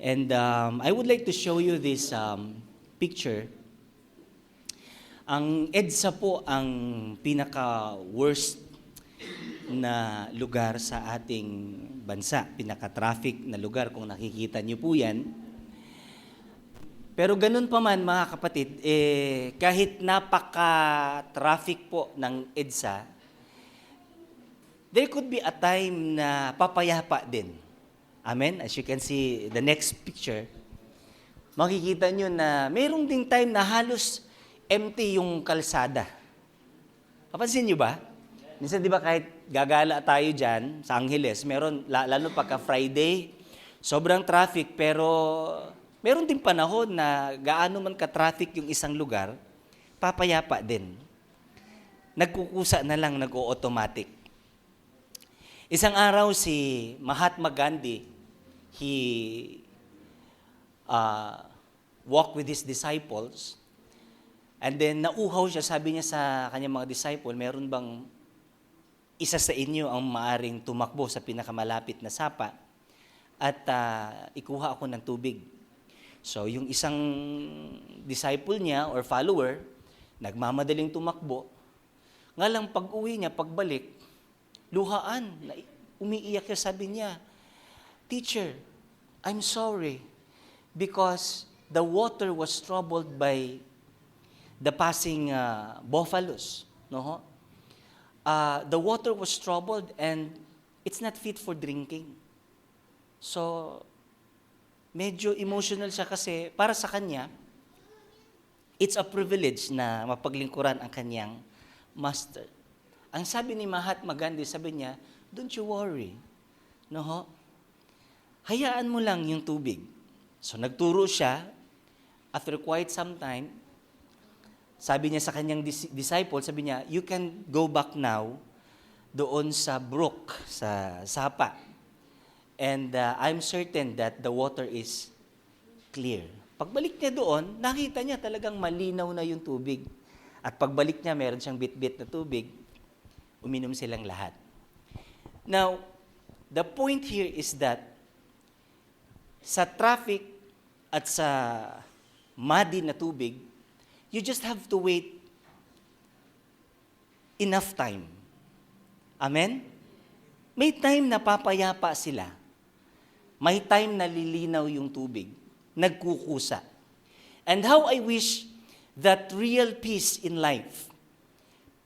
And I would like to show you this picture. Ang EDSA po ang pinaka-worst na lugar sa ating bansa. Pinaka-traffic na lugar, kung nakikita niyo po yan. Pero ganun pa man, mga kapatid, kahit napaka-traffic po ng EDSA, there could be a time na papayapa din. Amen? As you can see, the next picture, makikita nyo na mayroong ding time na halos empty yung kalsada. Papansin nyo ba? Minsan di ba kahit gagala tayo dyan sa Angeles, meron, lalo pagka Friday, sobrang traffic, pero meron ding panahon na gaano man ka-traffic yung isang lugar, papayapa din. Nagkukusa na lang, nag-o-automatic. Isang araw si Mahatma Gandhi, he walked with his disciples, and then nauhaw siya, sabi niya sa kanyang mga disciple, meron bang isa sa inyo ang maaring tumakbo sa pinakamalapit na sapa at ikuha ako ng tubig. So yung isang disciple niya or follower, nagmamadaling tumakbo, nga lang pag-uwi niya, pagbalik, luhaan, umiiyak siya, sabi niya, "Teacher, I'm sorry because the water was troubled by the passing buffaloes. No? The water was troubled and it's not fit for drinking." So, medyo emotional siya kasi para sa kanya, it's a privilege na mapaglingkuran ang kanyang master. Ang sabi ni Mahatma Gandhi, sabi niya, "Don't you worry. No? Hayaan mo lang yung tubig." So nagturo siya, after quite some time, sabi niya sa kanyang disciple, sabi niya, "You can go back now doon sa brook, sa sapa. And I'm certain that the water is clear." Pagbalik niya doon, nakita niya talagang malinaw na yung tubig. At pagbalik niya, meron siyang bit-bit na tubig, uminom silang lahat. Now, the point here is that sa traffic at sa muddy na tubig, you just have to wait enough time. Amen? May time na papayapa sila. May time na lilinaw yung tubig. Nagkukusa. And how I wish that real peace in life,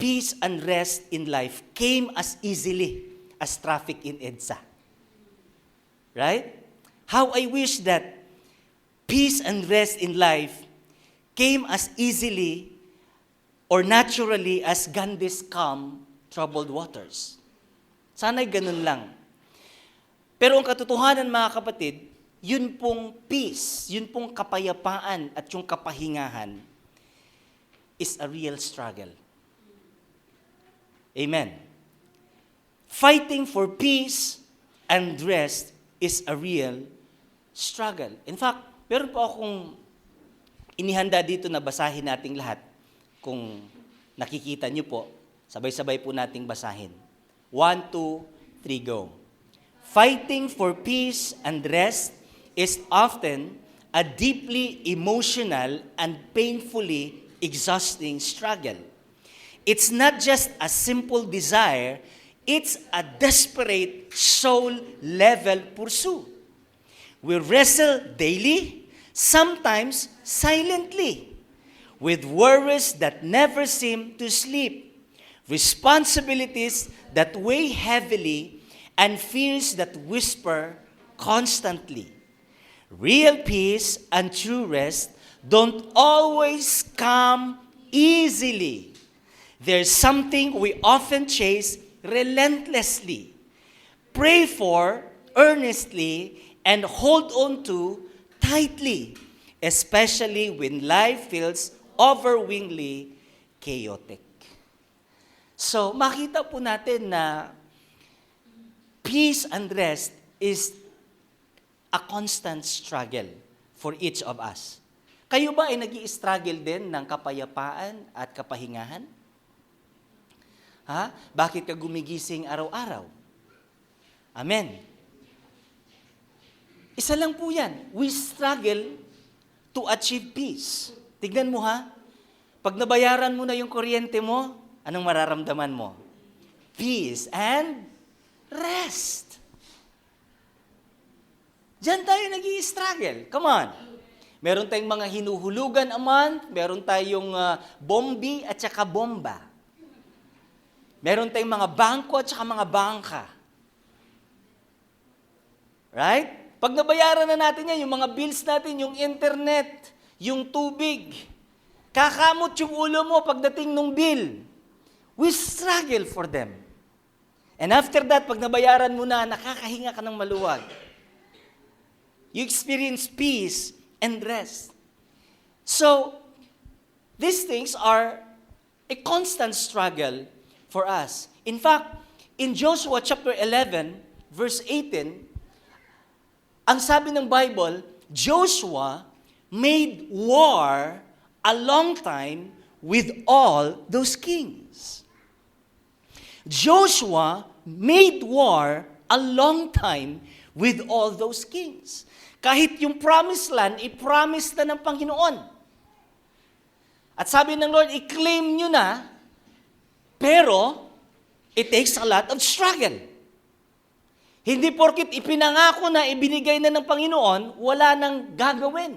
peace and rest in life came as easily as traffic in EDSA. Right? How I wish that peace and rest in life came as easily or naturally as Gandhi's calm, troubled waters. Sana'y ganun lang. Pero ang katotohanan, mga kapatid, yun pong peace, yun pong kapayapaan at yung kapahingahan is a real struggle. Amen. Fighting for peace and rest is a real struggle. In fact, meron po akong inihanda dito na basahin nating lahat. Kung nakikita niyo po, sabay-sabay po nating basahin. 1, 2, 3, go. Fighting for peace and rest is often a deeply emotional and painfully exhausting struggle. It's not just a simple desire, it's a desperate soul-level pursuit. We wrestle daily, sometimes silently, with worries that never seem to sleep, responsibilities that weigh heavily, and fears that whisper constantly. Real peace and true rest don't always come easily. There's something we often chase relentlessly, pray for earnestly, and hold on to tightly, especially when life feels overwhelmingly chaotic. So, makita po natin na peace and rest is a constant struggle for each of us. Kayo ba ay nag-i-struggle din ng kapayapaan at kapahingahan? Ha? Bakit ka gumigising araw-araw? Amen. Isa lang po yan. We struggle to achieve peace. Tignan mo ha, pag nabayaran mo na yung kuryente mo, anong mararamdaman mo? Peace and rest. Diyan tayo nag-i-struggle. Come on. Meron tayong mga hinuhulugan a month, meron tayong bombi at saka bomba. Meron tayong mga bangko at saka mga bangka. Right? Pag nabayaran na natin yan, yung mga bills natin, yung internet, yung tubig, kakamot yung ulo mo pagdating ng bill. We struggle for them. And after that, pag nabayaran mo na, nakakahinga ka ng maluwag. You experience peace and rest. So, these things are a constant struggle for us. In fact, in Joshua chapter 11, verse 18, ang sabi ng Bible, Joshua made war a long time with all those kings. Joshua made war a long time with all those kings. Kahit yung promised land, i-promise na ng Panginoon. At sabi ng Lord, i-claim nyo na, pero it takes a lot of struggle. Hindi porkit ipinangako na, ibinigay na ng Panginoon, wala nang gagawin.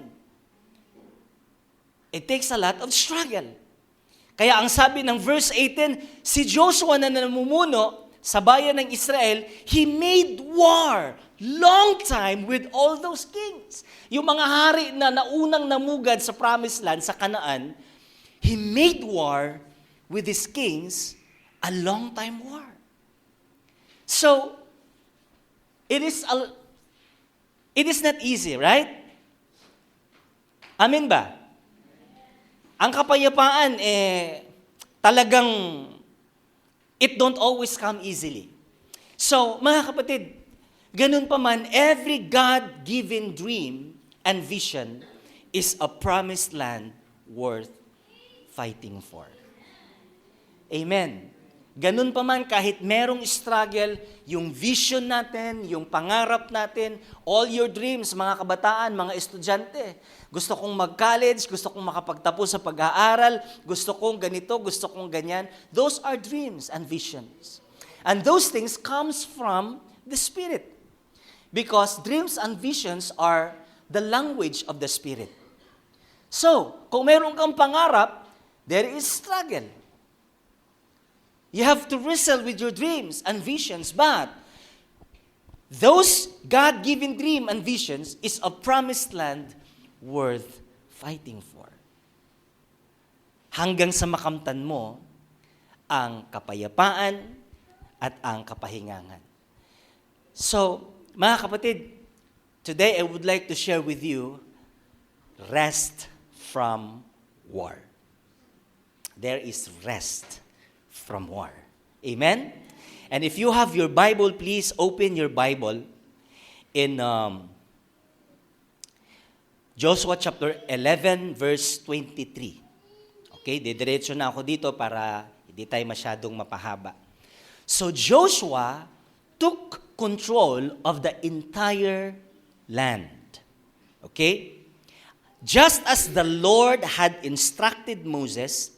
It takes a lot of struggle. Kaya ang sabi ng verse 18, si Joshua na namumuno sa bayan ng Israel, he made war long time with all those kings. Yung mga hari na naunang namugad sa promised land, sa Canaan, he made war with his kings, a long time war. So, it is not easy, right? Amen ba? Ang kapayapaan, talagang, it don't always come easily. So, mga kapatid, ganun pa man, every God-given dream and vision is a promised land worth fighting for. Amen. Ganun pa man, kahit merong struggle, yung vision natin, yung pangarap natin, all your dreams, mga kabataan, mga estudyante, gusto kong mag-college, gusto kong makapagtapos sa pag-aaral, gusto kong ganito, gusto kong ganyan, those are dreams and visions. And those things comes from the Spirit. Because dreams and visions are the language of the Spirit. So, kung meron kang pangarap, there is struggle. You have to wrestle with your dreams and visions, but those God-given dream and visions is a promised land worth fighting for. Hanggang sa makamtan mo ang kapayapaan at ang kapahingangan. So, mga kapatid, today I would like to share with you rest from war. There is rest from war. Amen? And if you have your Bible, please open your Bible in Joshua chapter 11, verse 23. Okay, didiretso na ako dito para hindi tayo masyadong mapahaba. So Joshua took control of the entire land. Okay? Just as the Lord had instructed Moses,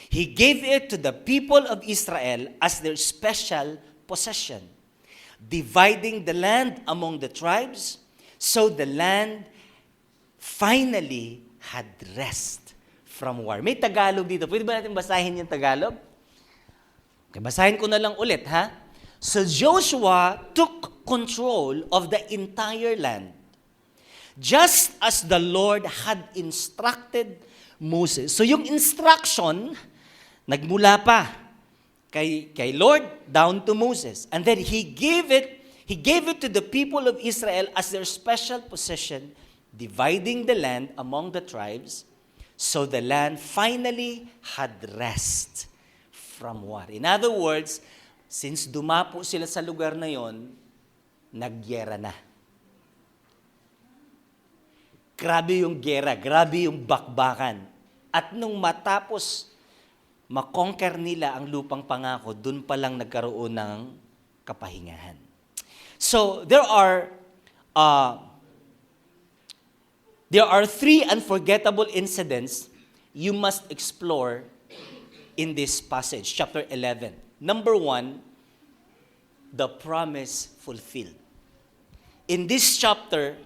He gave it to the people of Israel as their special possession, dividing the land among the tribes, so the land finally had rest from war. May Tagalog dito. Pwede ba natin basahin yung Tagalog? Okay, basahin ko na lang ulit, ha? So Joshua took control of the entire land, just as the Lord had instructed Moses. So yung instruction, nagmula pa kay Lord down to Moses. And then He gave it to the people of Israel as their special possession, dividing the land among the tribes, so the land finally had rest from war. In other words, since dumapo sila sa lugar na yon, nagyera na. Grabe yung gera, grabe yung bakbakan. At nung matapos makonquer nila ang lupang pangako, dun pa lang nagkaroon ng kapahingahan. So, there are there are three unforgettable incidents you must explore in this passage, chapter 11. Number one, the promise fulfilled. In this chapter,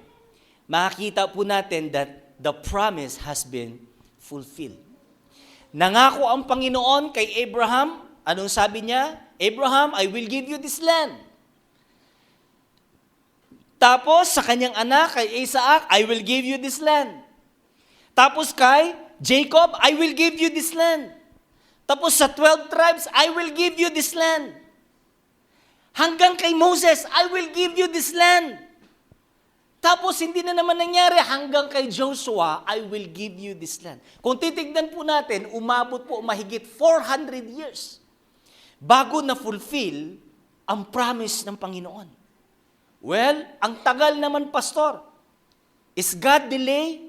makikita po natin that the promise has been fulfilled. Nangako ang Panginoon kay Abraham. Anong sabi niya? Abraham, I will give you this land. Tapos sa kanyang anak, kay Isaac, I will give you this land. Tapos kay Jacob, I will give you this land. Tapos sa 12 tribes, I will give you this land. Hanggang kay Moses, I will give you this land. Tapos hindi na naman nangyari hanggang kay Joshua, I will give you this land. Kung titignan po natin, umabot po mahigit 400 years bago na fulfill ang promise ng Panginoon. Well, ang tagal naman, Pastor. Is God delay?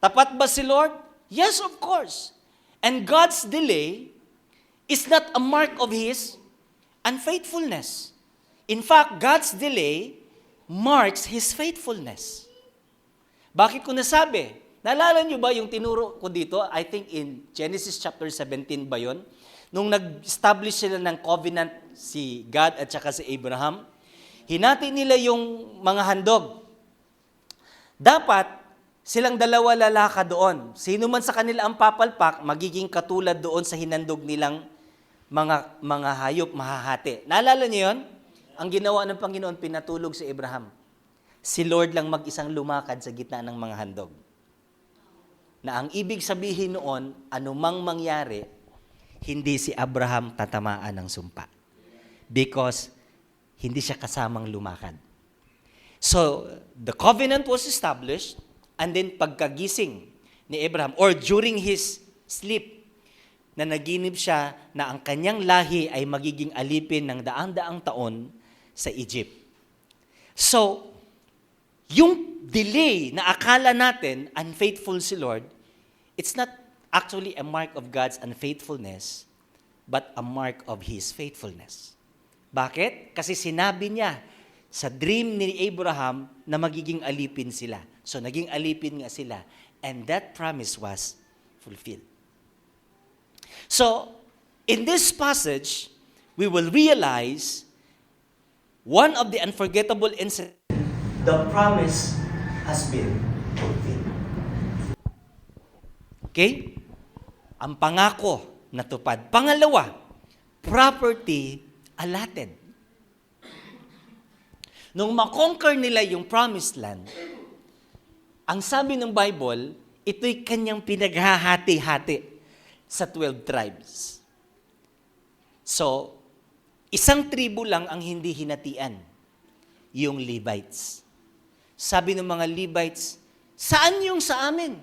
Tapat ba si Lord? Yes, of course. And God's delay is not a mark of His unfaithfulness. In fact, God's delay marks His faithfulness. Bakit ko nasabi? Naalala niyo ba yung tinuro ko dito? I think in Genesis chapter 17 ba yun? Nung nag-establish sila ng covenant si God at saka si Abraham, hinati nila yung mga handog. Dapat silang dalawa lalaka doon. Sino man sa kanila ang papalpak, magiging katulad doon sa hinandog nilang mga hayop mahahati. Naalala niyo yun? Ang ginawa ng Panginoon, pinatulog si Abraham. Si Lord lang mag-isang lumakad sa gitna ng mga handog. Na ang ibig sabihin noon, anumang mangyari, hindi si Abraham tatamaan ng sumpa. Because hindi siya kasamang lumakad. So, the covenant was established, and then pagkagising ni Abraham, or during his sleep, na naginip siya na ang kanyang lahi ay magiging alipin ng daang-daang taon sa Egypt. So, yung delay na akala natin unfaithful si Lord, it's not actually a mark of God's unfaithfulness, but a mark of His faithfulness. Bakit? Kasi sinabi niya sa dream ni Abraham na magiging alipin sila. So, naging alipin nga sila. And that promise was fulfilled. So, in this passage, we will realize one of the unforgettable incidents, the promise has been fulfilled. Okay? Ang pangako natupad. Pangalawa, property allotted. Nung makonquer nila yung promised land, ang sabi ng Bible, ito'y kanyang pinaghahati-hati sa 12 tribes. So, isang tribo lang ang hindi hinatian, yung Levites. Sabi ng mga Levites, saan yung sa amin?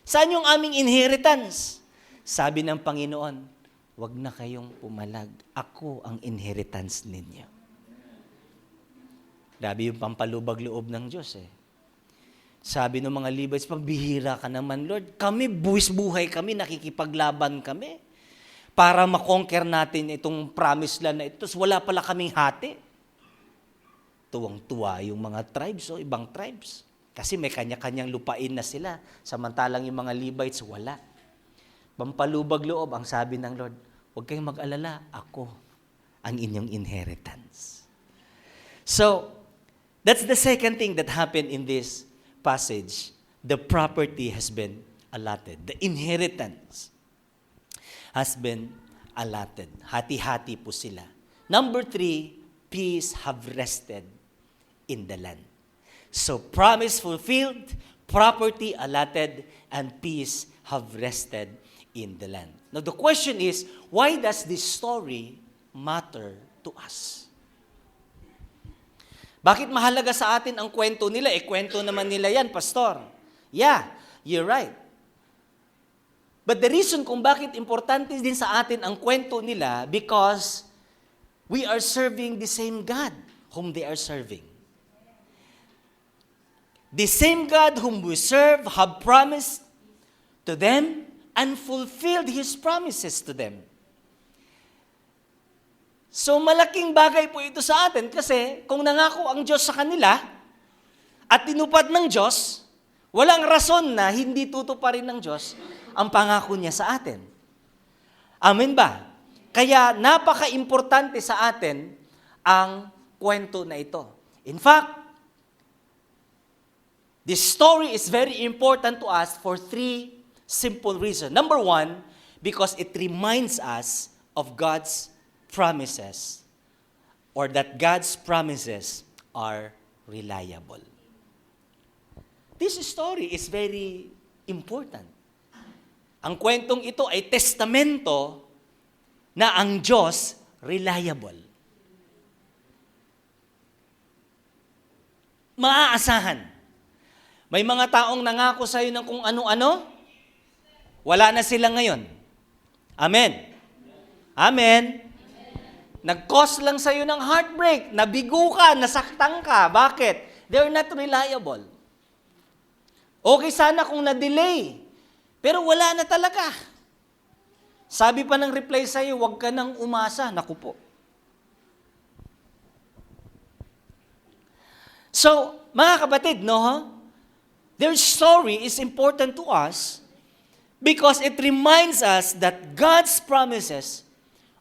Saan yung aming inheritance? Sabi ng Panginoon, wag na kayong pumalag. Ako ang inheritance ninyo. Grabe yung pampalubag-loob ng Diyos eh. Sabi ng mga Levites, pambihira ka naman, Lord. Kami, buwis-buhay kami, nakikipaglaban kami. Para makonquer natin itong promised land na ito. Wala pala kaming hati. Tuwang-tuwa yung mga tribes o ibang tribes. Kasi may kanya-kanyang lupain na sila. Samantalang yung mga Levites, wala. Pampalubag-loob, ang sabi ng Lord, huwag kayong mag-alala, ako ang inyong inheritance. So, that's the second thing that happened in this passage. The property has been allotted. The inheritance has been allotted. Hati-hati po sila. Number 3, peace have rested in the land. So, promise fulfilled, property allotted, and peace have rested in the land. Now, the question is, why does this story matter to us? Bakit mahalaga sa atin ang kwento nila? Kwento naman nila yan, Pastor. Yeah, you're right. But the reason kung bakit importante din sa atin ang kwento nila, because we are serving the same God whom they are serving. The same God whom we serve have promised to them and fulfilled His promises to them. So malaking bagay po ito sa atin kasi kung nangako ang Diyos sa kanila at tinupad ng Diyos, walang rason na hindi tutuparin ng Diyos ang pangako niya sa atin. Amen ba? Kaya napaka-importante sa atin ang kwento na ito. In fact, this story is very important to us for 3 simple reasons. Number 1, because it reminds us of God's promises, or that God's promises are reliable. This story is very important. Ang kwentong ito ay testamento na ang Diyos reliable. Maaasahan. May mga taong nangako sa iyo ng kung ano-ano, wala na sila ngayon. Amen. Amen. Nag-cause lang sa iyo ng heartbreak, nabigo ka, nasaktan ka. Bakit? They're not reliable. Okay sana kung na-delay, pero wala na talaga. Sabi pa ng reply sa iyo, huwag ka nang umasa. Naku po. So, mga kapatid, their story is important to us because it reminds us that God's promises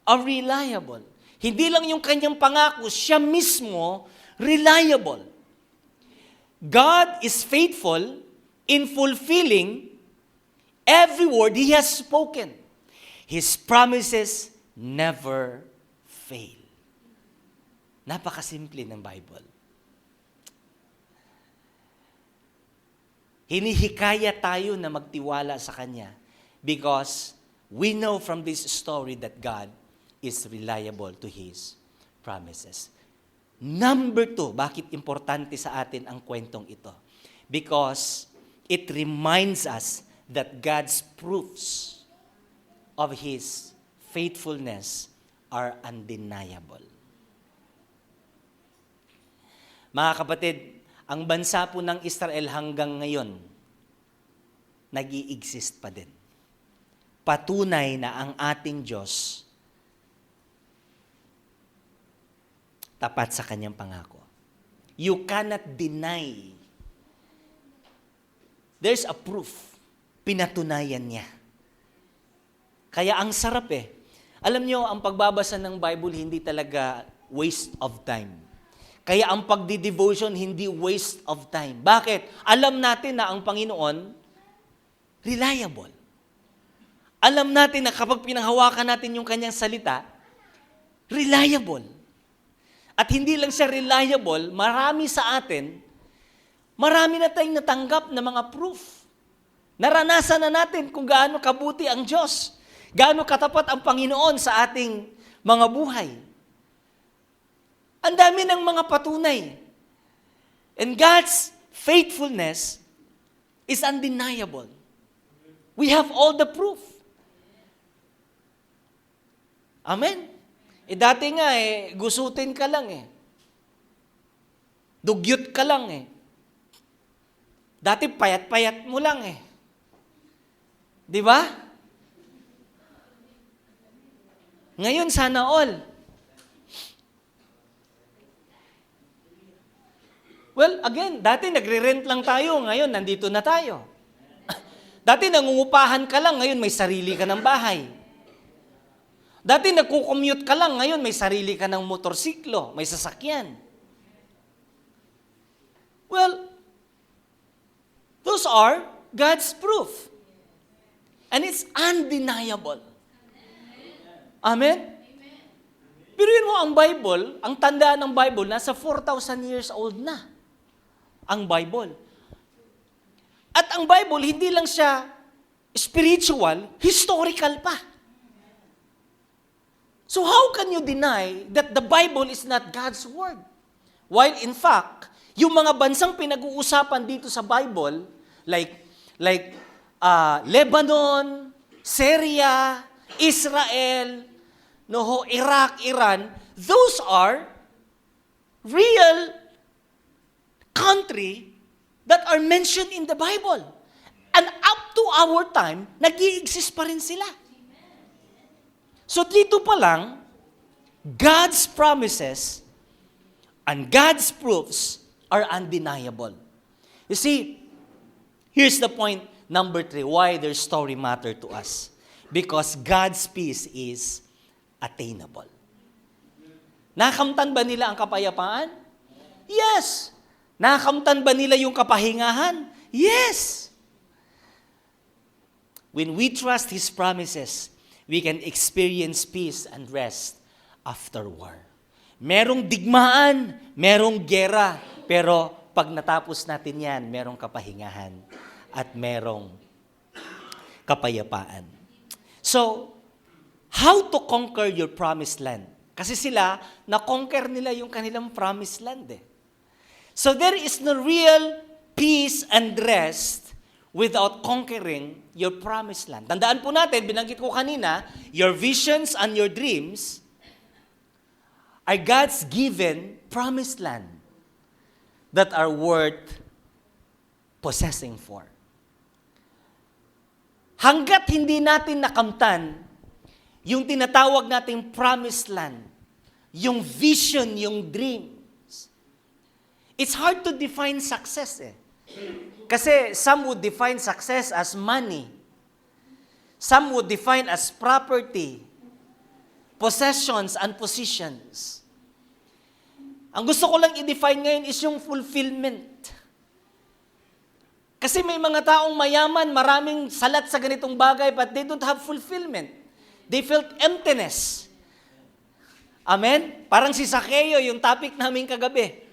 are reliable. Hindi lang yung kanyang pangako, siya mismo reliable. God is faithful in fulfilling every word He has spoken. His promises never fail. Napakasimple ng Bible. Hinihikaya tayo na magtiwala sa Kanya because we know from this story that God is reliable to His promises. Number 2, bakit importante sa atin ang kwentong ito? Because it reminds us that God's proofs of His faithfulness are undeniable. Mga kapatid, ang bansa po ng Israel hanggang ngayon, nag-i-exist pa din. Patunay na ang ating Diyos tapat sa Kanyang pangako. You cannot deny. There's a proof. Pinatunayan niya. Kaya ang sarap eh. Alam niyo, ang pagbabasa ng Bible hindi talaga waste of time. Kaya ang pagdi-devotion hindi waste of time. Bakit? Alam natin na ang Panginoon reliable. Alam natin na kapag pinanghawakan natin yung Kanyang salita, reliable. At hindi lang siya reliable, marami sa atin, marami na tayong natanggap na mga proof. Naranasan na natin kung gaano kabuti ang Diyos, gaano katapat ang Panginoon sa ating mga buhay. Ang dami ng mga patunay. And God's faithfulness is undeniable. We have all the proof. Amen? Dati nga gusutin ka lang Dugyot ka lang Dati payat-payat mo lang Di ba? Ngayon, sana all. Well, again, dati nagre-rent lang tayo, ngayon nandito na tayo. Dati nangungupahan ka lang, ngayon may sarili ka ng bahay. Dati nagko-commute ka lang, ngayon may sarili ka ng motorsiklo, may sasakyan. Well, those are God's proof. And it's undeniable. Amen? Pero yun mo, ang Bible, ang tandaan ng Bible, nasa 4,000 years old na. Ang Bible. At ang Bible, hindi lang siya spiritual, historical pa. So how can you deny that the Bible is not God's Word? While in fact, yung mga bansang pinag-uusapan dito sa Bible, like Lebanon, Syria, Israel, Iraq, Iran, those are real country that are mentioned in the Bible. And up to our time, nag-i-exist pa rin sila. So dito pa lang, God's promises and God's proofs are undeniable. You see, here's the point number 3, why their story matter to us. Because God's peace is attainable. Nakamtan ba nila ang kapayapaan? Yes. Nakamtan ba nila yung kapahingahan? Yes. When we trust His promises, we can experience peace and rest after war. Merong digmaan, merong gera, pero pag natapos natin yan, merong kapahingahan at merong kapayapaan. So, how to conquer your promised land? Kasi sila, na-conquer nila yung kanilang promised land eh. So there is no real peace and rest without conquering your promised land. Tandaan po natin, binanggit ko kanina, your visions and your dreams are God's given promised land that are worth possessing for. Hanggat hindi natin nakamtan yung tinatawag nating promised land, yung vision, yung dreams, it's hard to define success eh. Kasi some would define success as money. Some would define as property, possessions, and positions. Ang gusto ko lang i-define ngayon is yung fulfillment. Kasi may mga taong mayaman, maraming salat sa ganitong bagay, but they don't have fulfillment. They felt emptiness. Amen? Parang si Zacchaeus, yung topic namin kagabi.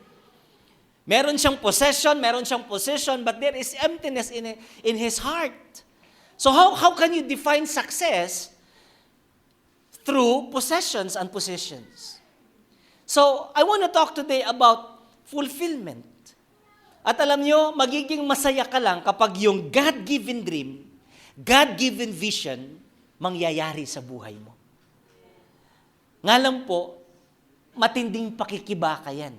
Meron siyang possession, meron siyang position, but there is emptiness in his heart. So how can you define success? Through possessions and positions. So I want to talk today about fulfillment. At alam nyo, magiging masaya ka lang kapag yung God-given dream, God-given vision, mangyayari sa buhay mo. Nga lang po, matinding pakikibaka yan.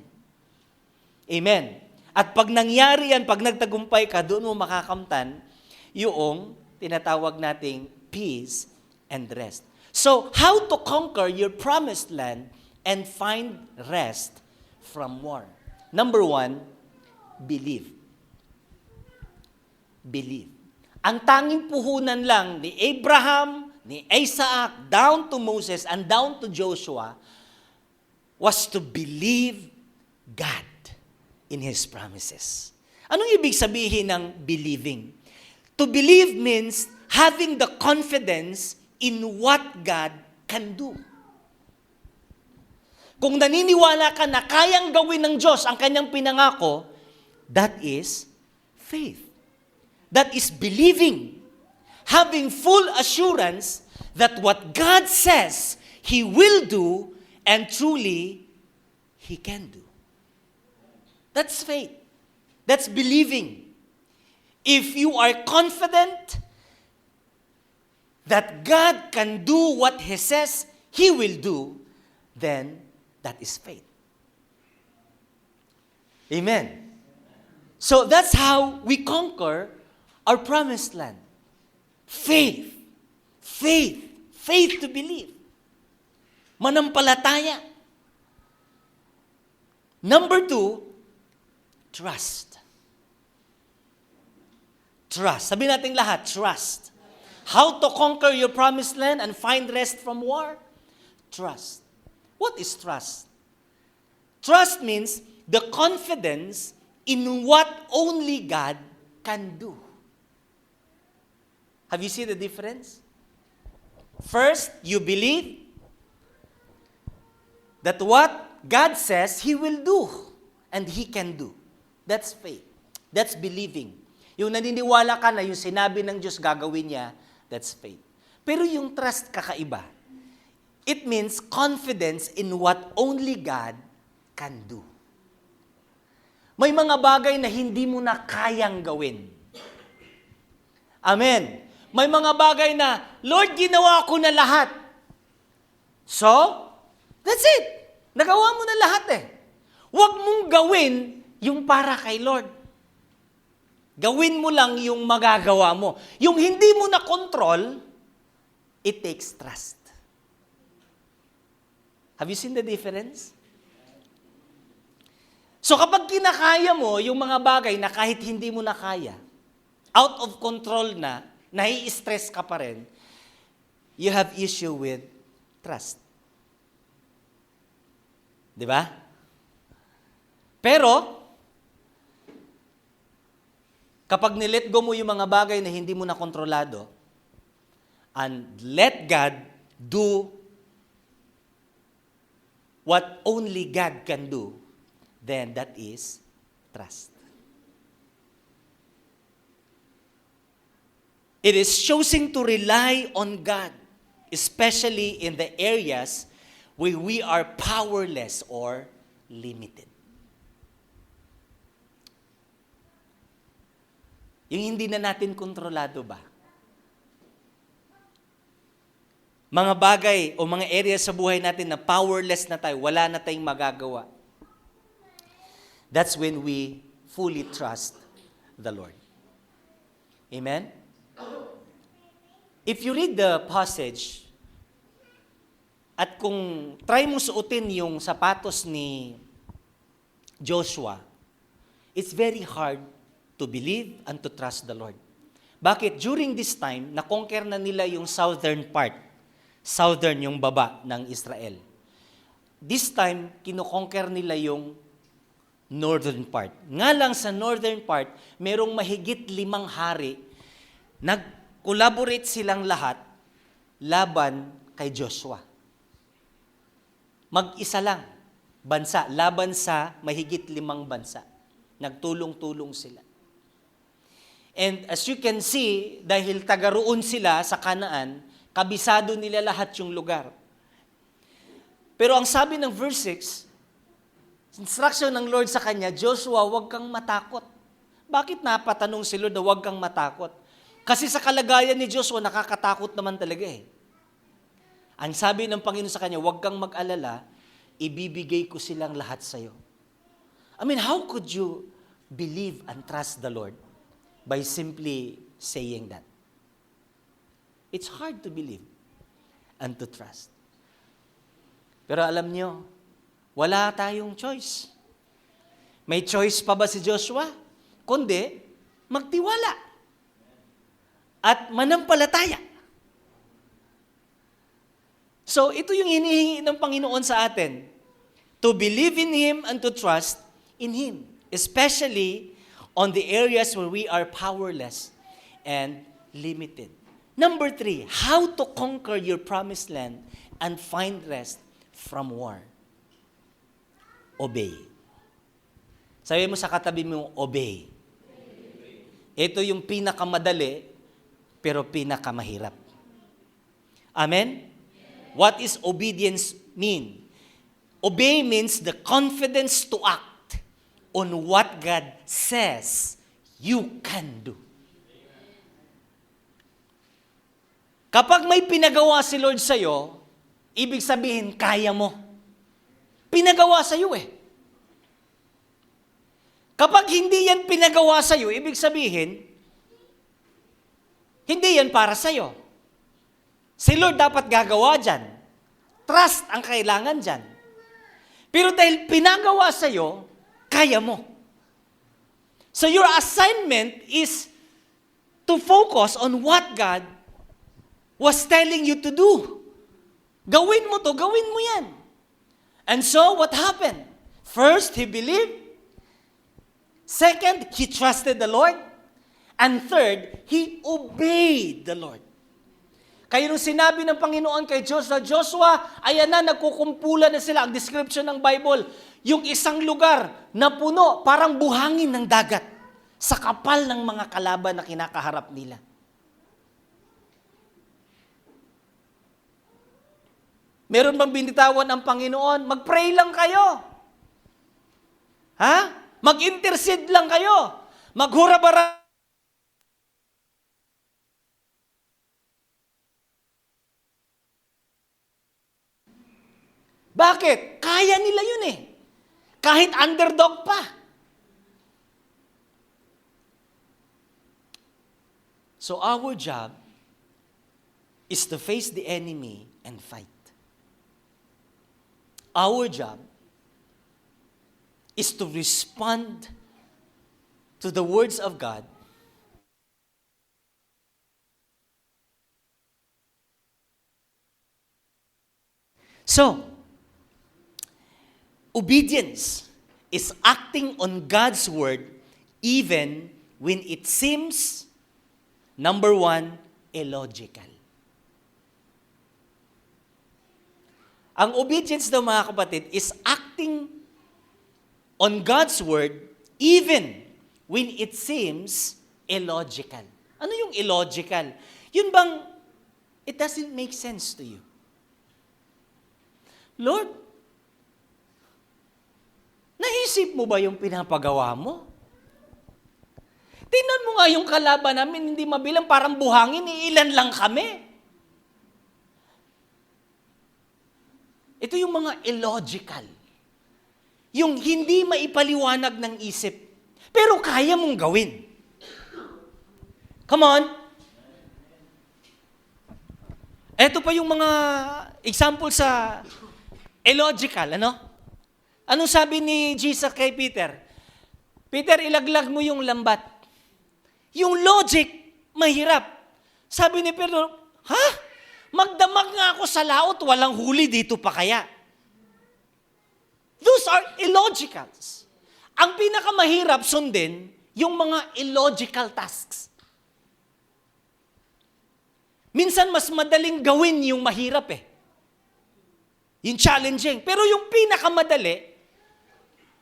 Amen. At pag nangyari yan, pag nagtagumpay ka, doon mo makakamtan yung tinatawag nating peace and rest. So, how to conquer your promised land and find rest from war? Number 1, believe. Believe. Ang tanging puhunan lang ni Abraham, ni Isaac, down to Moses, and down to Joshua, was to believe God in His promises. Anong ibig sabihin ng believing? To believe means having the confidence in what God can do. Kung naniniwala ka na kayang gawin ng Diyos ang kanyang pinangako, that is faith. That is believing. Having full assurance that what God says He will do and truly He can do. That's faith. That's believing. If you are confident that God can do what He says He will do, then that is faith. Amen. So that's how we conquer our promised land. Faith. Faith. Faith to believe. Manampalataya. Number 2, trust. Trust. Sabi natin lahat, trust. How to conquer your promised land and find rest from war? Trust. What is trust? Trust means the confidence in what only God can do. Have you seen the difference? First, you believe that what God says He will do and He can do. That's faith. That's believing. Yung naniniwala ka na yung sinabi ng Diyos gagawin niya, that's faith. Pero yung trust kakaiba. It means confidence in what only God can do. May mga bagay na hindi mo na kayang gawin. Amen. May mga bagay na, Lord, ginawa ko na lahat. So, that's it. Nagawa mo na lahat eh. Huwag mong gawin yung para kay Lord. Gawin mo lang yung magagawa mo. Yung hindi mo na control, it takes trust. Have you seen the difference? So kapag kinakaya mo yung mga bagay na kahit hindi mo na kaya, out of control na, nai-stress ka pa rin, you have issue with trust. Di ba? Pero, kapag nilet go mo yung mga bagay na hindi mo na kontrolado, and let God do what only God can do, then that is trust. It is choosing to rely on God, especially in the areas where we are powerless or limited. Yung hindi na natin kontrolado ba? Mga bagay o mga areas sa buhay natin na powerless na tayo, wala na tayong magagawa. That's when we fully trust the Lord. Amen? If you read the passage, at kung try mo suotin yung sapatos ni Joshua, it's very hard to believe and to trust the Lord. Bakit? During this time, na-conquer na nila yung southern part. Southern, yung baba ng Israel. This time, kino-conquer nila yung northern part. Nga lang sa northern part, merong mahigit 5 hari, nag-collaborate silang lahat laban kay Joshua. Mag-isa lang, bansa, laban sa mahigit 5 bansa. Nagtulong-tulong sila. And as you can see, dahil taga-roon sila sa Canaan, kabisado nila lahat yung lugar. Pero ang sabi ng verse 6, instruction ng Lord sa kanya, Joshua, huwag kang matakot. Bakit napatanong si Lord na huwag kang matakot? Kasi sa kalagayan ni Joshua, nakakatakot naman talaga eh. Ang sabi ng Panginoon sa kanya, huwag kang mag-alala, ibibigay ko silang lahat sa'yo. I mean, how could you believe and trust the Lord by simply saying that? It's hard to believe and to trust. Pero alam niyo, wala tayong choice. May choice pa ba si Joshua? Kundi, magtiwala at manampalataya. So, ito yung hinihingi ng Panginoon sa atin. To believe in Him and to trust in Him. Especially on the areas where we are powerless and limited. Number 3, how to conquer your promised land and find rest from war. Obey. Sabi mo sa katabi mo, obey. Ito yung pinakamadali, pero pinakamahirap. Amen? What is obedience mean? Obey means the confidence to act on what God says you can do. Kapag may pinagawa si Lord sa'yo, ibig sabihin, kaya mo. Pinagawa sa'yo eh. Kapag hindi yan pinagawa sa'yo, ibig sabihin, hindi yan para sa'yo. Si Lord dapat gagawa dyan. Trust ang kailangan dyan. Pero dahil pinagawa sa'yo, kaya mo. So your assignment is to focus on what God was telling you to do. Gawin mo to, gawin mo yan. And so, what happened? First, he believed. Second, he trusted the Lord. And third, he obeyed the Lord. Kaya nung sinabi ng Panginoon kay Joshua, Joshua, ayan na, nagkukumpulan na sila. Ang description ng Bible, yung isang lugar na puno, parang buhangin ng dagat sa kapal ng mga kalaban na kinakaharap nila. Meron bang binitawan ang Panginoon? Mag-pray lang kayo. Ha? Mag-intercede lang kayo. Maghurabara. Bakit? Kaya nila yun eh. Kahit underdog pa. So our job is to face the enemy and fight. Our job is to respond to the words of God So, obedience is acting on God's word even when it seems, number one, illogical. Ang obedience daw mga kapatid is acting on God's word even when it seems illogical. Ano yung illogical? Yun bang it doesn't make sense to you? Lord, naisip mo ba yung pinapagawa mo? Tingnan mo nga yung kalaban namin, hindi mabilang, parang buhangin, ilan lang kami. Ito yung mga illogical. Yung hindi maipaliwanag ng isip, pero kaya mong gawin. Come on. Ito pa yung mga example sa illogical, ano? Anong sabi ni Jesus kay Peter? Peter, ilaglag mo yung lambat. Yung logic, mahirap. Sabi ni Pedro, ha? Magdamag nga ako sa laot, walang huli dito pa kaya? Those are illogicals. Ang pinakamahirap sundin, yung mga illogical tasks. Minsan mas madaling gawin yung mahirap eh. Yung challenging. Pero yung pinakamadali,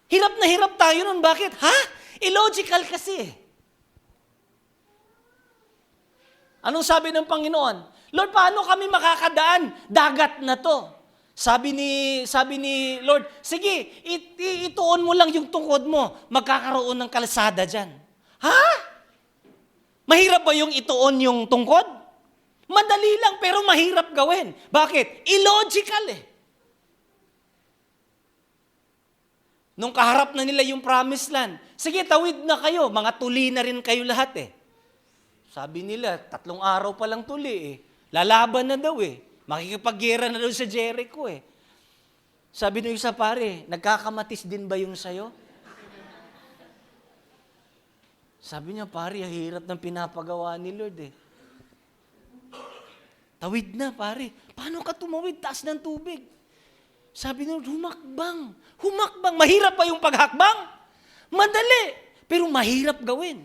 hirap na hirap tayo nun. Bakit? Ha? Illogical kasi. Anong sabi ng Panginoon? Lord, paano kami makakadaan? Dagat na to. Sabi ni Lord, sige, ituon mo lang yung tungkod mo. Magkakaroon ng kalsada dyan. Ha? Mahirap ba yung ituon yung tungkod? Madali lang pero mahirap gawin. Bakit? Illogical eh. Nung kaharap na nila yung promised land, sige, tawid na kayo, mga tuli na rin kayo lahat eh. Sabi nila, 3 araw pa lang tuli eh. Lalaban na daw eh. Makikipaggera na daw sa Jericho eh. Sabi nung isa pare, nagkakamatis din ba yung sayo? Sabi niya, pare, hirap ng pinapagawa ni Lord eh. Tawid na pare. Paano ka tumawid? Taas ng tubig. Sabi nila, humakbang. Humakbang. Mahirap pa yung paghakbang? Madali. Pero mahirap gawin.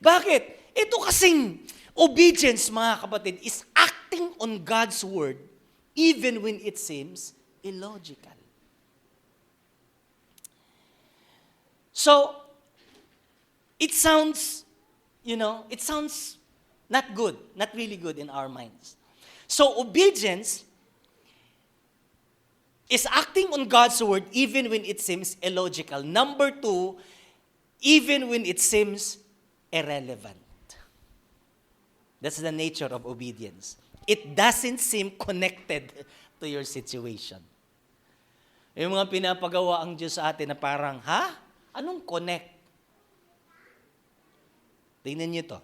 Bakit? Ito kasing obedience, mga kapatid, is acting on God's word even when it seems illogical. So, it sounds not good, not really good in our minds. So, obedience is acting on God's word even when it seems illogical. Number 2, even when it seems irrelevant. That's the nature of obedience. It doesn't seem connected to your situation. Yung mga pinapagawa ang Diyos sa atin na parang, ha? Anong connect? Tingnan niyo to.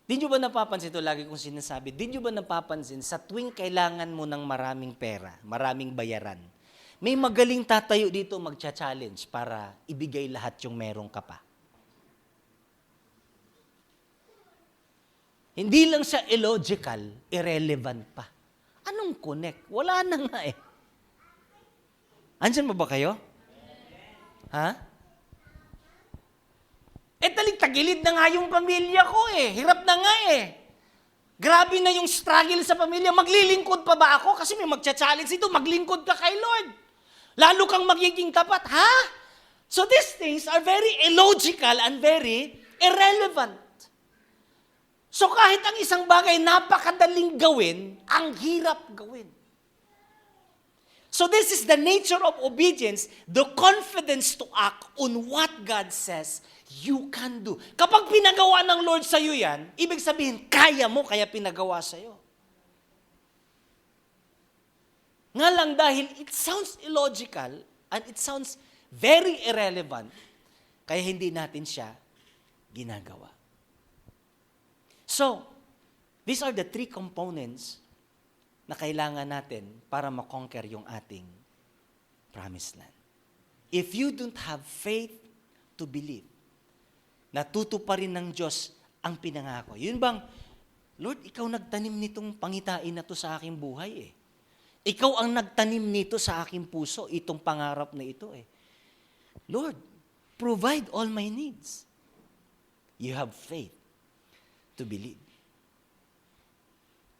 Di nyo ba napapansin ito? Lagi kong sinasabi. Di nyo ba napapansin sa tuwing kailangan mo ng maraming pera, maraming bayaran, may magaling tatayo dito magcha-challenge para ibigay lahat yung meron ka pa. Hindi lang siya illogical, irrelevant pa. Anong connect? Wala na nga eh. Andyan ba kayo? Ha? Taligtagilid na nga yung pamilya ko eh. Hirap na nga eh. Grabe na yung struggle sa pamilya. Maglilingkod pa ba ako? Kasi may magcha-challenge ito. Maglingkod ka kay Lord. Lalo kang magiging tapat. Ha? So these things are very illogical and very irrelevant. So kahit ang isang bagay napakadaling gawin, ang hirap gawin. So this is the nature of obedience, the confidence to act on what God says you can do. Kapag pinagawa ng Lord sa iyo yan, ibig sabihin, kaya mo, kaya pinagawa sa iyo. Nga lang dahil it sounds illogical and it sounds very irrelevant, kaya hindi natin siya ginagawa. So, these are the 3 components na kailangan natin para makonquer yung ating promised land. if you don't have faith to believe, natutuparin ng Diyos ang pinangako. Yun bang, Lord, ikaw nagtanim nitong pangitain na to sa aking buhay eh. Ikaw ang nagtanim nito sa aking puso, itong pangarap na ito eh. Lord, provide all my needs. You have faith to believe.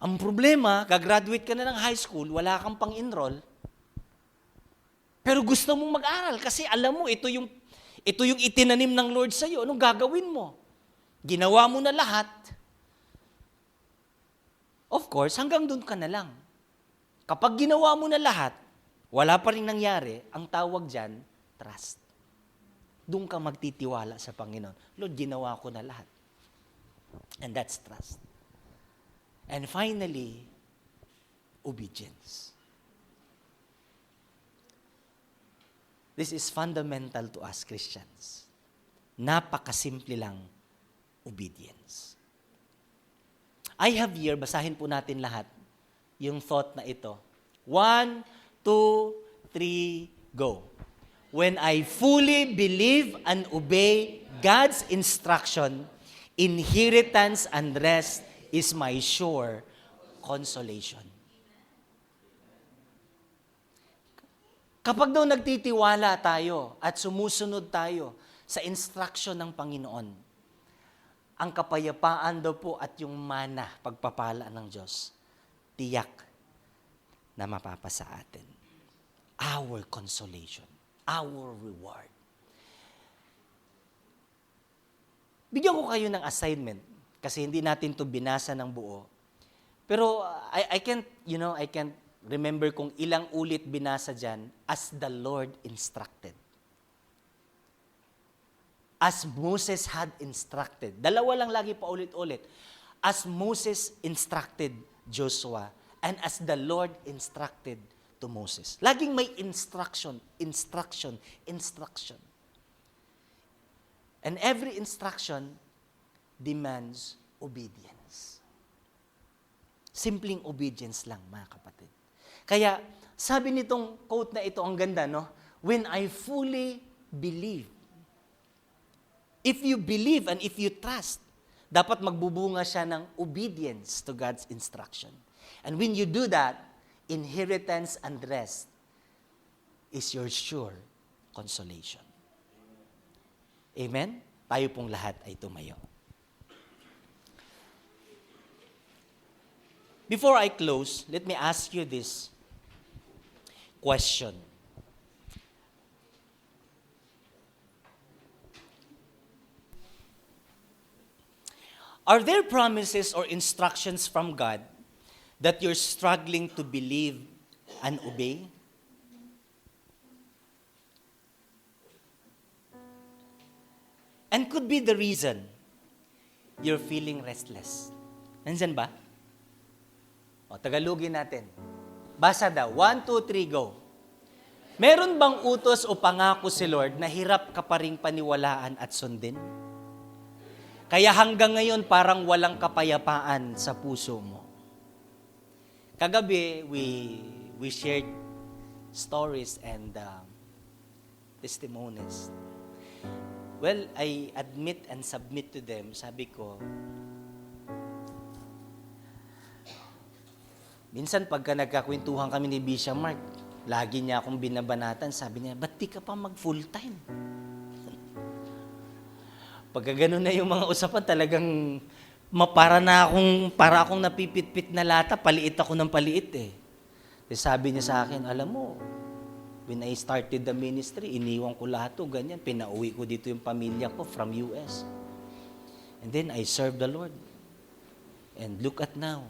Ang problema, gagraduate ka na ng high school, wala kang pang-enroll, pero gusto mong mag-aral kasi alam mo, ito yung itinanim ng Lord sa iyo. Anong gagawin mo? Ginawa mo na lahat. Of course, hanggang doon ka na lang. Kapag ginawa mo na lahat, wala pa rin nangyari, ang tawag dyan, trust. Doon ka magtitiwala sa Panginoon. Lord, ginawa ko na lahat. And that's trust. And finally, obedience. This is fundamental to us Christians. Napakasimple lang, obedience. I have here, basahin po natin lahat, yung thought na ito. 1, 2, 3, go. When I fully believe and obey God's instruction, inheritance and rest is my sure consolation. Kapag daw nagtitiwala tayo at sumusunod tayo sa instruction ng Panginoon, ang kapayapaan daw po at yung mana, pagpapala ng Diyos, tiyak na mapapasa atin. Our consolation, our reward. Bigyan ko kayo ng assignment kasi hindi natin to binasa ng buo. Pero I can't remember kung ilang ulit binasa dyan as the Lord instructed. As Moses had instructed. Dalawa lang lagi pa ulit-ulit. As Moses instructed Joshua and as the Lord instructed to Moses. Laging may instruction. And every instruction demands obedience. Simpleng obedience lang, mga kapatid. Kaya, sabi nitong quote na ito, ang ganda, no? When I fully believe. If you believe and if you trust, dapat magbubunga siya ng obedience to God's instruction. And when you do that, inheritance and rest is your sure consolation. Amen? Tayo pong lahat ay tumayo. Before I close, let me ask you this question. Are there promises or instructions from God that you're struggling to believe and obey? And could be the reason you're feeling restless. Nandyan ba? O, Tagalogin natin. Basa daw. 1, 2, 3, go. Meron bang utos o pangako si Lord na hirap ka pa ring paniwalaan at sundin? Kaya hanggang ngayon parang walang kapayapaan sa puso mo. Kagabi, we shared stories and testimonies. Well, I admit and submit to them, sabi ko, minsan pagka nagkakwentuhan kami ni Bishop Mark, lagi niya akong binabanatan, sabi niya, ba't di ka pa mag-full-time? Pagka ganun na yung mga usapan, talagang para akong napipit-pit na lata, paliit ako ng paliit eh. Sabi niya sa akin, alam mo, when I started the ministry, iniwan ko lahat to, ganyan, pinauwi ko dito yung pamilya ko from US. And then I served the Lord. And look at now.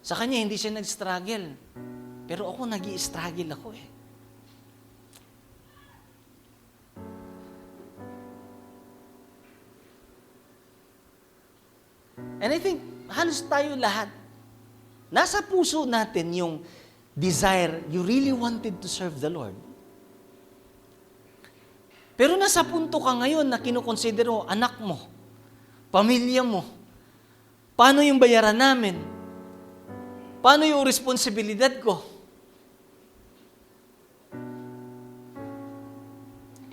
Sa kanya, hindi siya nag-struggle. Pero ako, nag-i-struggle ako eh. And I think, halos tayo lahat, nasa puso natin yung desire, you really wanted to serve the Lord. Pero nasa punto ka ngayon na kinukonsider mo, anak mo, pamilya mo, paano yung bayaran namin? Paano yung responsibilidad ko?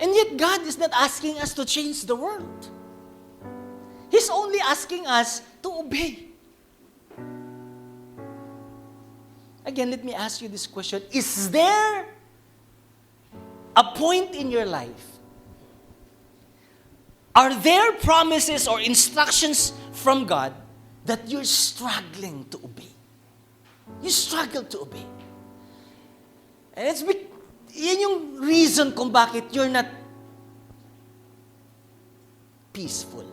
And yet God is not asking us to change the world. He's only asking us to obey. Again, let me ask you this question. Is there a point in your life? Are there promises or instructions from God that you're struggling to obey? You struggle to obey. And yan yung reason kung bakit you're not peaceful.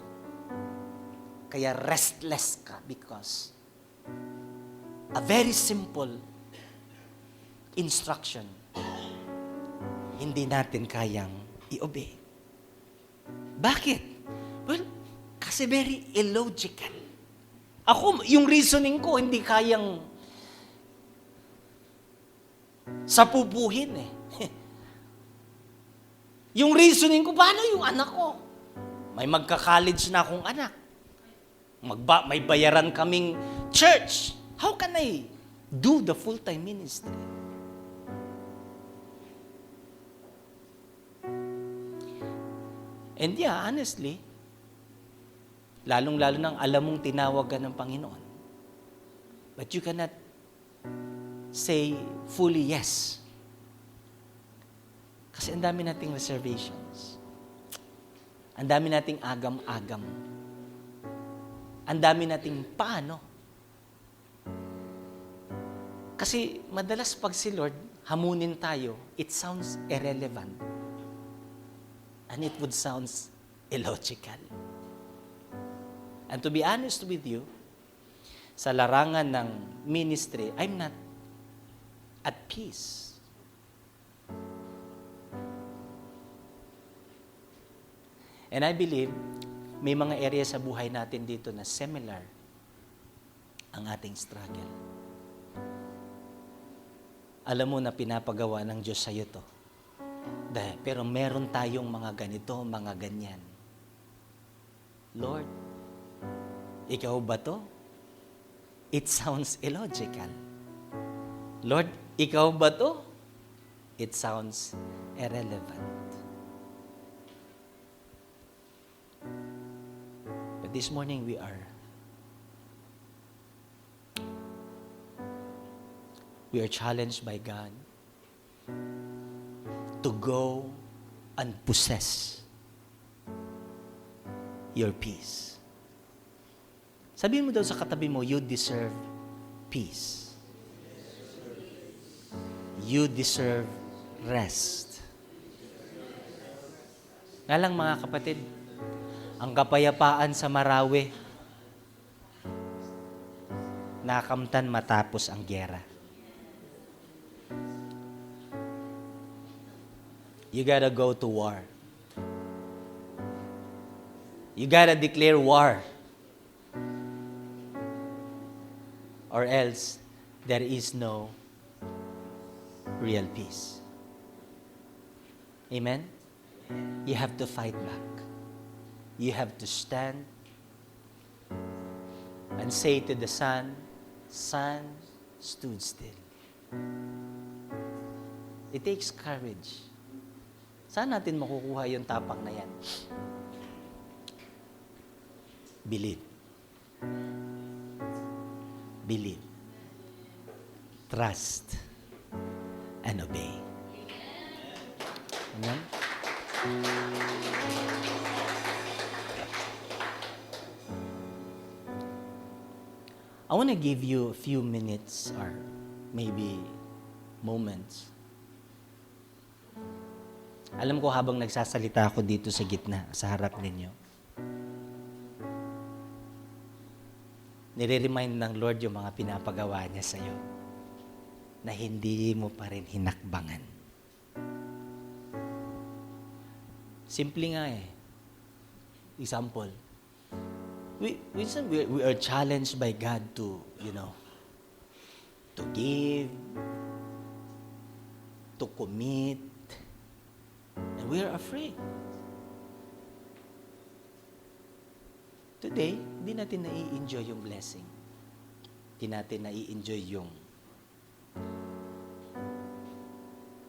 Kaya restless ka because a very simple instruction hindi natin kayang i-obey. Bakit? Well, kasi very illogical. Ako, yung reasoning ko, hindi kayang sapupuhin eh. Yung reasoning ko, paano yung anak ko? May magka-college na akong anak. May bayaran kaming church. How can I do the full-time ministry? And yeah, honestly, lalong-lalo nang alam mong tinawag ka ng Panginoon. But you cannot say fully yes. Kasi ang dami nating reservations. Ang dami nating agam-agam. Ang dami nating paano. Kasi madalas pag si Lord, hamunin tayo, it sounds irrelevant. And it would sound illogical. And to be honest with you, sa larangan ng ministry, I'm not at peace. And I believe, may mga area sa buhay natin dito na similar ang ating struggle. Alam mo na pinapagawa ng Diyos sa'yo to. Pero meron tayong mga ganito, mga ganyan. Lord, ikaw ba to? It sounds illogical. Lord, ikaw ba to? It sounds irrelevant. But this morning we are challenged by God to go and possess your peace. Sabihin mo daw sa katabi mo, you deserve peace. You deserve rest. Nga lang mga kapatid, ang kapayapaan sa Marawi, nakamtan matapos ang gyera. You gotta go to war. You gotta declare war. Or else, there is no real peace. Amen? You have to fight back. You have to stand and say to the sun, "Sun, stood still." It takes courage. Saan natin makukuha yung tapang na yan? Believe. Believe. Trust. And obey. Amen? I want to give you a few minutes or maybe moments. Alam ko habang nagsasalita ako dito sa gitna, sa harap ninyo, nire-remind ng Lord yung mga pinapagawa niya sa'yo na hindi mo pa rin hinakbangan. Simple nga eh. Example. We are challenged by God to, to give, to commit, and we are afraid. Today, hindi natin nai-enjoy yung blessing. di natin na-enjoy yung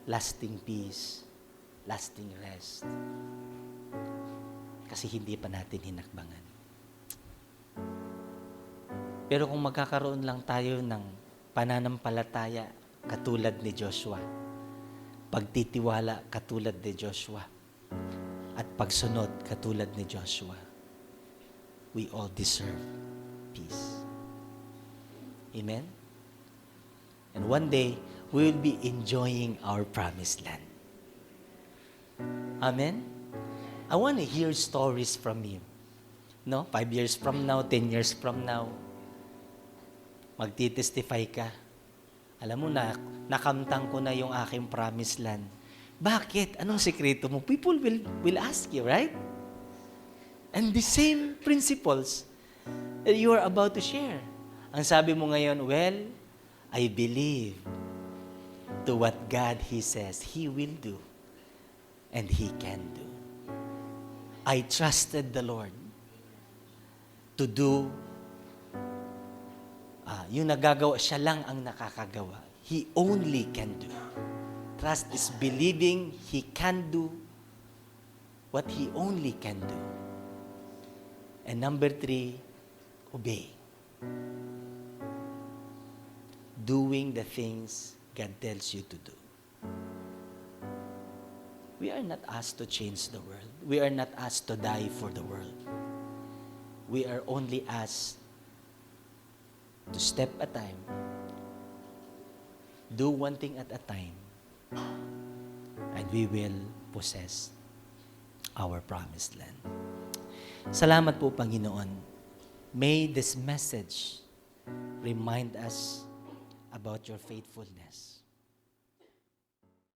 lasting peace, lasting rest. Kasi hindi pa natin hinakbangan. Pero kung magkakaroon lang tayo ng pananampalataya katulad ni Joshua, pagtitiwala katulad ni Joshua, at pagsunod katulad ni Joshua, we all deserve peace. Amen? And one day, we will be enjoying our promised land. Amen? I want to hear stories from you. No? 5 years from now, 10 years from now, magtitestify ka. Alam mo na, nakamtang ko na yung aking promised land. Bakit? Anong sekreto mo? People will ask you, right? And the same principles that you are about to share. Ang sabi mo ngayon, well, I believe to what God, He says He will do and He can do. I trusted the Lord to do yung nagagawa, siya lang ang nakakagawa. He only can do. Trust is believing He can do what He only can do. And number 3, obey. Doing the things God tells you to do. We are not asked to change the world. We are not asked to die for the world. We are only asked to step at a time, do one thing at a time, and we will possess our promised land. Salamat po, Panginoon. May this message remind us about your faithfulness.